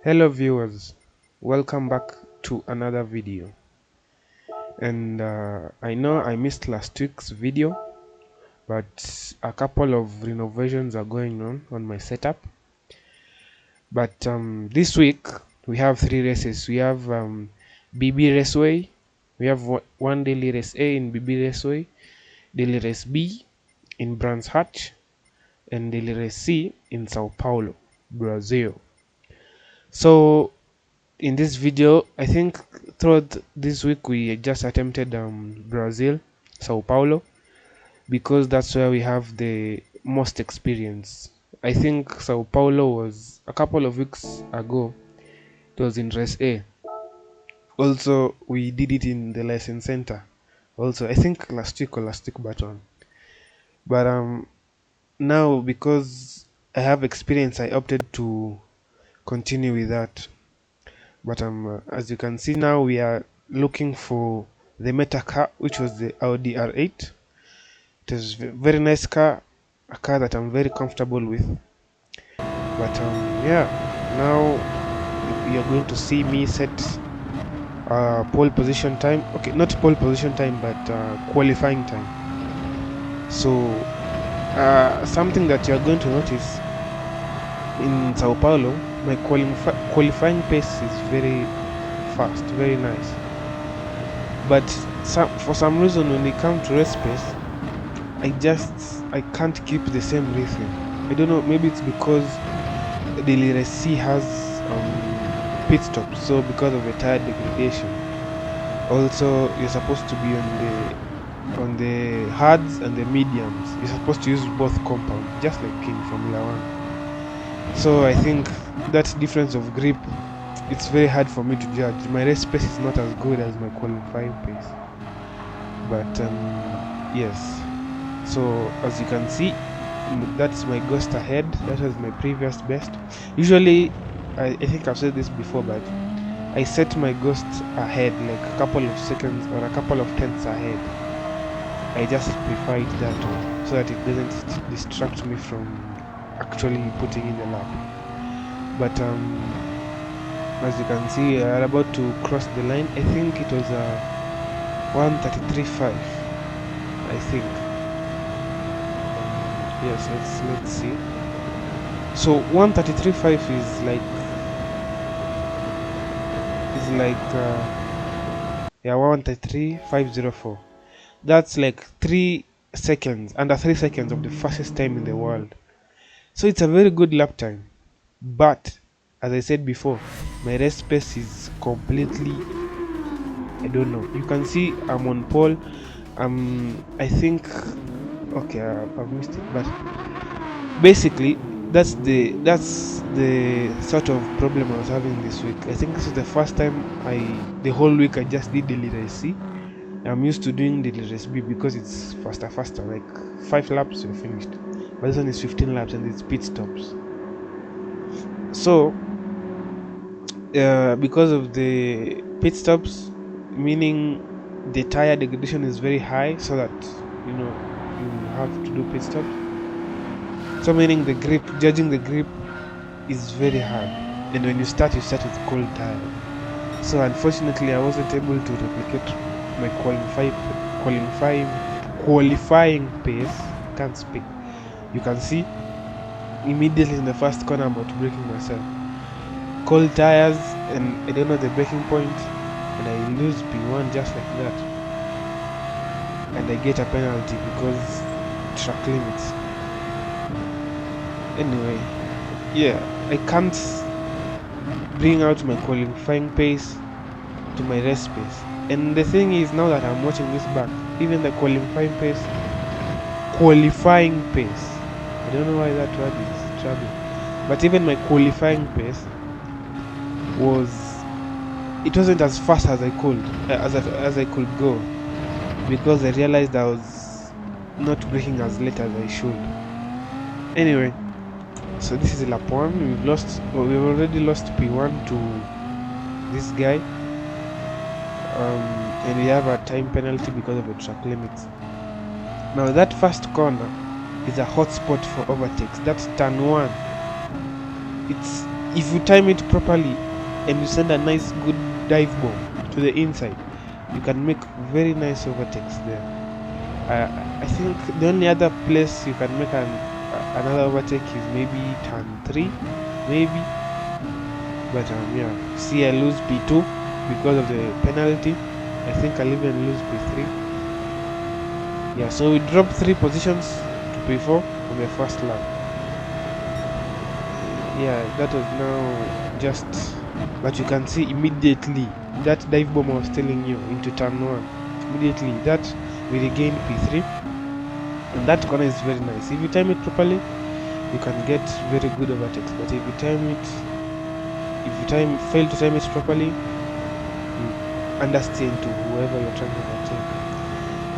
Hello viewers, welcome back to another video. And I know I missed last week's video, but a couple of renovations are going on my setup. But this week we have 3 races. We have BB Raceway, we have one daily race A in BB Raceway, daily race B in Brands Hatch, and daily race C in Sao Paulo, Brazil. So in this video, I think throughout this week we just attempted Brazil, Sao Paulo, because that's where we have the most experience. I think Sao Paulo was a couple of weeks ago. It was in race A. Also, we did it in the lesson center. Also, I think last week button. But now because I have experience, I opted to continue with that. But as you can see now, we are looking for the meta car, which was the Audi R8. It is a very nice car, a car that I'm very comfortable with. But yeah, now you are going to see me set pole position time. Okay, not pole position time, but qualifying time. So something that you are going to notice in Sao Paulo, my qualifying pace is very fast, very nice. But for some reason, when it comes to race pace, I can't keep the same rhythm. I don't know, maybe it's because the race C has pit stops, so because of the tire degradation. Also, you're supposed to be on the hards and the mediums. You're supposed to use both compounds, just like in Formula 1. So I think that difference of grip, it's very hard for me to judge. My race pace is not as good as my qualifying pace. But yes, so as you can see, that's my ghost ahead. That was my previous best. Usually, I think I've said this before, but I set my ghost ahead like a couple of seconds or a couple of tenths ahead. I just prefer it that way so that it doesn't distract me from actually putting in the lap. But as you can see, we are about to cross the line. I think it was a 1:33.5. I think. Yes, let's see. So 1:33.5 is like yeah, 1:33.504. That's like 3 seconds, under 3 seconds of the fastest time in the world. So it's a very good lap time. But as I said before, my race pace is completely, I don't know. You can see I'm on pole. I think, okay, I've missed it, but basically that's the sort of problem I was having this week. I think this is the first time the whole week I just did daily race C. I'm used to doing daily race B because it's faster, like 5 laps you're finished. But this one is 15 laps and it's pit stops. So because of the pit stops, meaning the tire degradation is very high, so that you have to do pit stops. So meaning the grip, judging the grip is very hard, and when you start with cold tire. So unfortunately I wasn't able to replicate my qualifying pace. Can't speak. You can see immediately in the first corner I'm about braking myself. Cold tires, and I don't know the braking point, and I lose P1 just like that. And I get a penalty because track limits. Anyway, yeah, I can't bring out my qualifying pace to my race pace. And the thing is, now that I'm watching this back, even the qualifying pace, I don't know why that word is trouble, but even my qualifying pace wasn't as fast as I could as I could go, because I realized I was not braking as late as I should. Anyway, so this is lap 1. We've already lost P1 to this guy, and we have a time penalty because of the track limits. Now that first corner is a hot spot for overtakes. That's turn 1. It's if you time it properly and you send a nice good dive bomb to the inside, you can make very nice overtakes there. I think the only other place you can make another overtake is maybe turn 3, maybe. But yeah, see, I lose P2 because of the penalty. I think I'll even lose P3. Yeah, so we dropped 3 positions to P4 on the first lap. Yeah, that was now just, but you can see immediately that dive bomb I was telling you into turn 1. Immediately that we regain P3, and that corner is very nice. If you time it properly, you can get very good overtakes. But if you fail to time it properly, you understand to whoever you're trying to overtake.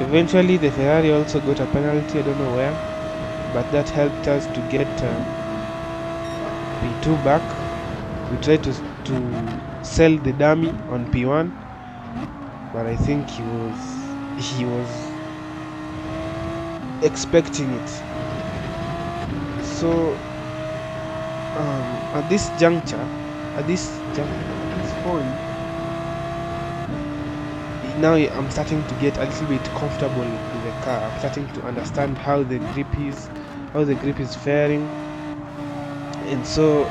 Eventually, the Ferrari also got a penalty. I don't know where, but that helped us to get P2 back. We tried to sell the dummy on P1, but I think he was expecting it. So at this point, now I'm starting to get a little bit comfortable with the car. I'm starting to understand how the grip is faring, and so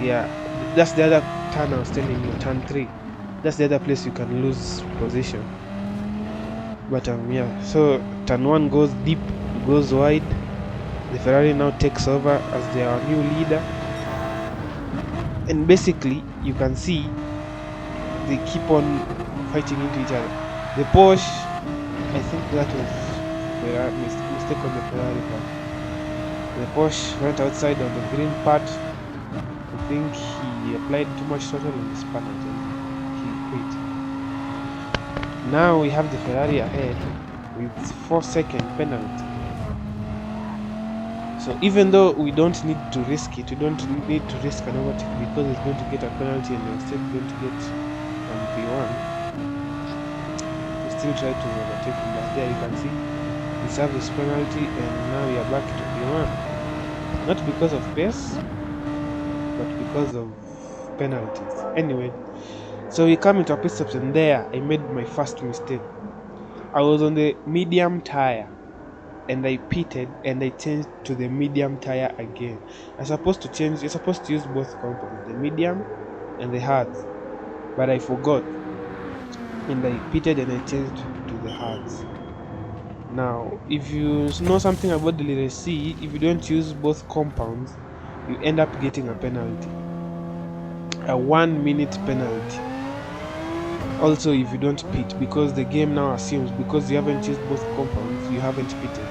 yeah, that's the other turn I was telling you, turn 3. That's the other place you can lose position. But yeah, so turn 1 goes deep, goes wide. The Ferrari now takes over as their new leader, and basically you can see they keep on fighting into each other. The Porsche, I think that was a mistake on the Ferrari part. The Porsche went outside on the green part. I think he applied too much throttle on the spanner and he quit. Now we have the Ferrari ahead with 4-second penalty. So even though we don't need to risk it, we don't need to risk an overtake because it's going to get a penalty and we're still going to get P1. We still try to overtake him, but there you can see we serve this penalty and now we are back to P1. Not because of pace, but because of penalties. Anyway, so we come into a pit stop, and there I made my first mistake. I was on the medium tire and I pitted and I changed to the medium tire again. You're supposed to use both compounds, the medium and the hards, but I forgot and I pitted and I changed to the hards. Now if you know something about the Lire C, if you don't use both compounds, you end up getting a penalty, a 1-minute penalty. Also if you don't pit, because the game now assumes because you haven't used both compounds, you haven't pitted,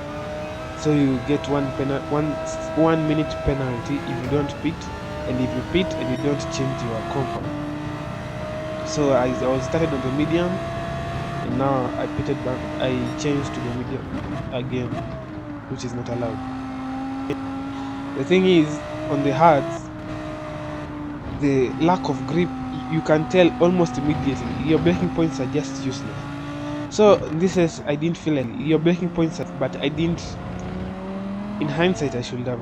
so you get 1 minute penalty if you don't pit, and if you pit and you don't change your compound. So I was started on the medium and now I pitted back. I changed to the medium again, which is not allowed. The thing is, on the hards, the lack of grip, you can tell almost immediately. Your braking points are just useless. So this is, I didn't feel like your braking points are, but I didn't. In hindsight, I should have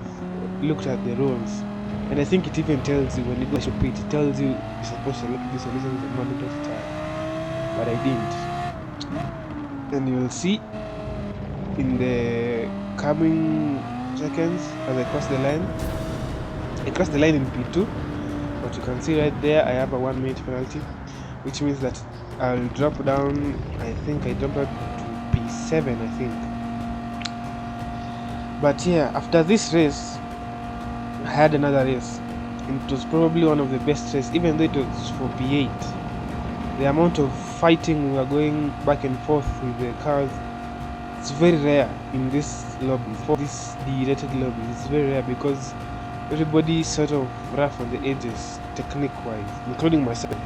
looked at the rules, and I think it even tells you when you go to pit. It tells you you're supposed to look at this and listen to the moment of time, but I didn't. And you'll see in the coming seconds as I cross the line. I crossed the line in P2. But you can see right there I have a 1-minute penalty, which means that I'll drop down. I think I dropped out to P7, I think. But yeah, after this race I had another race, and it was probably one of the best races, even though it was for P8. The amount of fighting we were going back and forth with the cars, it's very rare in this lobby, for this D-rated lobby. It's very rare because everybody sort of rough on the edges, technique-wise, including myself.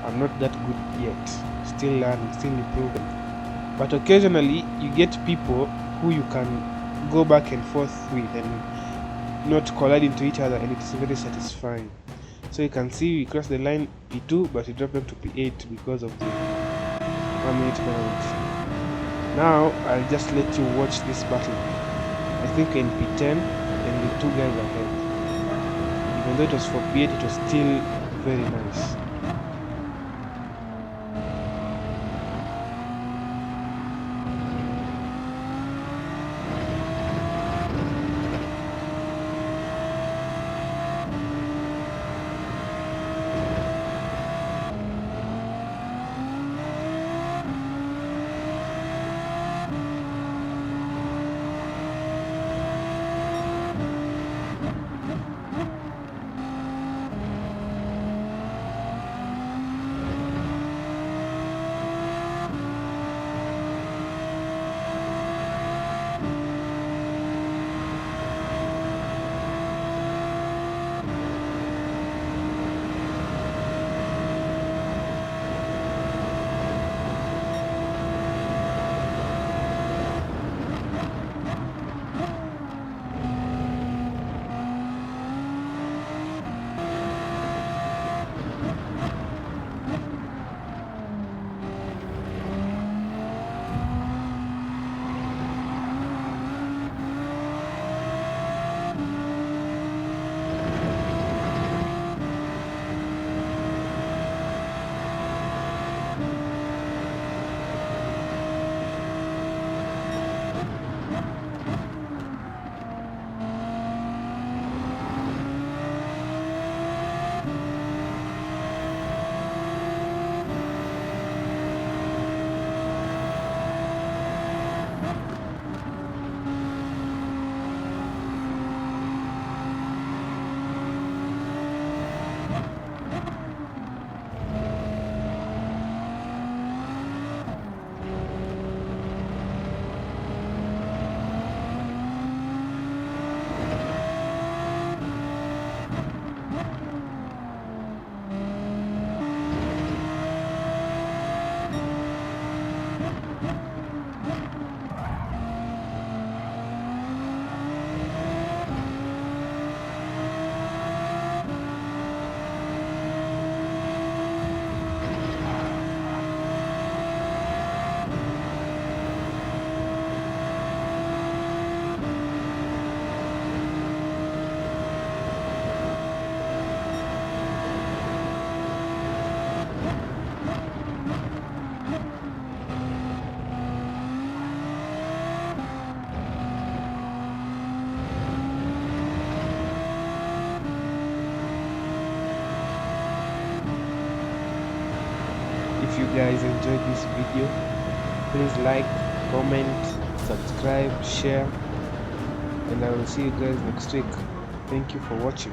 I'm not that good yet, still learning, still improving. But occasionally, you get people who you can go back and forth with and not collide into each other, and it's very satisfying. So you can see we crossed the line P2, but we dropped them to P8 because of the 1-minute penalty. Now, I'll just let you watch this battle. I think in P10, and the two guys ahead. Even though it was for beard, it was still very nice. If you guys enjoyed this video, please like, comment, subscribe, share, and I will see you guys next week. Thank you for watching.